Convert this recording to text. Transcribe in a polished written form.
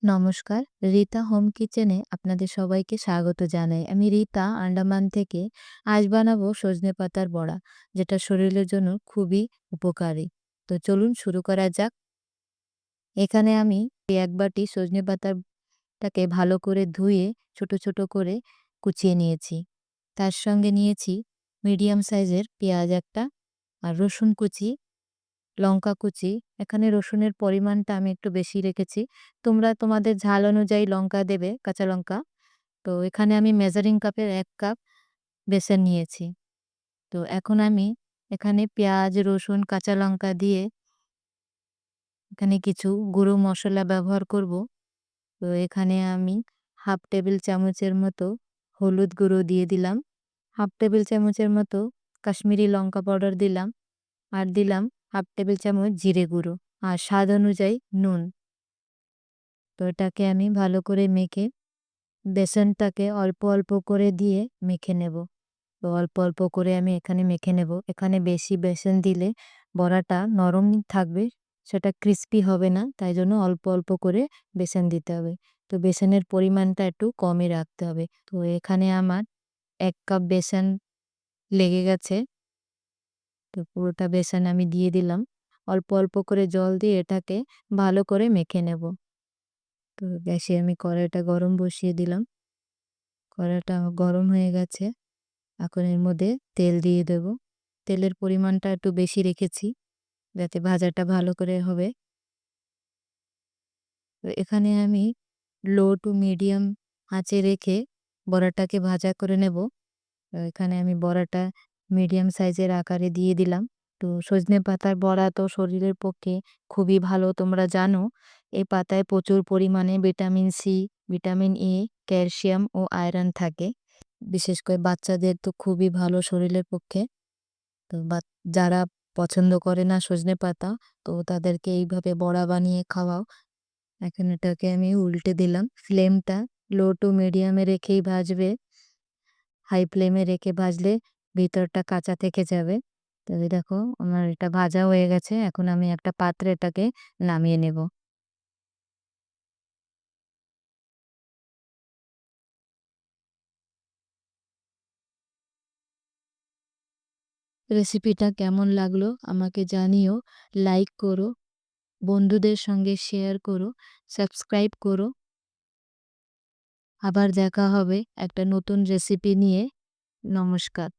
নমস্কার, রীতা হোম কিচেনে আপনাদের সবাইকে স্বাগত জানাই। আমি রীতা আন্দামান থেকে। আজ বানাবো সজনে পাতার বড়া, যেটা শরীরের জন্য খুবই উপকারী। তো চলুন শুরু করা যাক। এখানে আমি ১ বাটি সজনে পাতাটাকে ভালো করে ধুয়ে ছোট, ছোট করে কুচিয়ে নিয়েছি। তার সঙ্গে নিয়েছি মিডিয়াম সাইজের পেঁয়াজ একটা, আর রসুন কুচি, লঙ্কা কুচি। এখানে রসুনের পরিমাণটা আমি একটু বেশি রেখেছি। তোমরা তোমাদের ঝাল অনুযায়ী লঙ্কা দেবে, কাঁচা লঙ্কা। তো এখানে আমি মেজারিং কাপের ১ কাপ বেসন নিয়েছি। তো এখন আমি এখানে পেঁয়াজ, রসুন, কাঁচা লঙ্কা দিয়ে এখানে কিছু গুঁড়ো মসলা ব্যবহার করব। তো এখানে আমি 1/2 টেবিল চামচের মতো হলুদ গুঁড়ো দিয়ে দিলাম। 1/2 টেবিল চামচের মতো কাশ্মীরি লঙ্কা পাউডার দিলাম। আর দিলাম 1/2 টেবিল চামচ জিরে গুঁড়ো, আর স্বাদ অনুযায়ী নুন। তো এটাকে আমি ভালো করে মেখে বেসনটাকে অল্প, অল্প করে দিয়ে মেখে নেব। তো অল্প, অল্প করে আমি এখানে মেখে নেব। এখানে বেশি বেসন দিলে বড়াটা নরম থাকবে, সেটা ক্রিস্পি হবে না। তাই জন্য অল্প, অল্প করে বেসন দিতে হবে। তো বেসনের পরিমাণটা একটু কমই রাখতে হবে। তো এখানে আমার ১ কাপ বেসন লেগে গেছে। তো পুরোটা বেসন আমি দিয়ে দিলাম। অল্প, অল্প করে জল দিয়ে এটাকে ভালো করে মেখে নেব। তো গ্যাসে আমি কড়াইটা গরম বসিয়ে দিলাম। কড়াইটা গরম হয়ে গেছে। এখন এর মধ্যে তেল দিয়ে দেব। তেলের পরিমাণটা একটু বেশি রেখেছি, যাতে ভাজাটা ভালো করে হবে। তো এখানে আমি লো টু মিডিয়াম আঁচে রেখে বড়াটাকে ভাজা করে নেব। তো এখানে আমি বড়াটা মিডিয়াম সাইজের আকারে দিয়ে দিলাম। তো সজনে পাতার বড়া তো শরীরের পক্ষে খুবই ভালো, তোমরা জানো। এই পাতায় প্রচুর পরিমাণে vitamin C, vitamin A, calcium ও আয়রন থাকে। বিশেষ করে বাচ্চাদের তো খুবই ভালো শরীরের পক্ষে। তো যারা পছন্দ করে না সজনে পাতা, তো তাদেরকে এইভাবে বড়া বানিয়ে খাওয়াও। এখন এটাকে আমি উল্টে দিলাম। ফ্লেমটা লো টু মিডিয়ামে রেখেই ভাজবে। হাই ফ্লেমে রেখে ভাজলে ভিতরটা কাঁচা থেকে যাবে। তো এই দেখো আমার এটা ভাজা হয়ে গেছে। এখন আমি একটা পাত্রে এটাকে নামিয়ে নেব। রেসিপিটা কেমন লাগলো আমাকে জানিও। লাইক করো, বন্ধুদের সঙ্গে শেয়ার করো, সাবস্ক্রাইব করো। আবার দেখা হবে একটা নতুন রেসিপি নিয়ে। নমস্কার।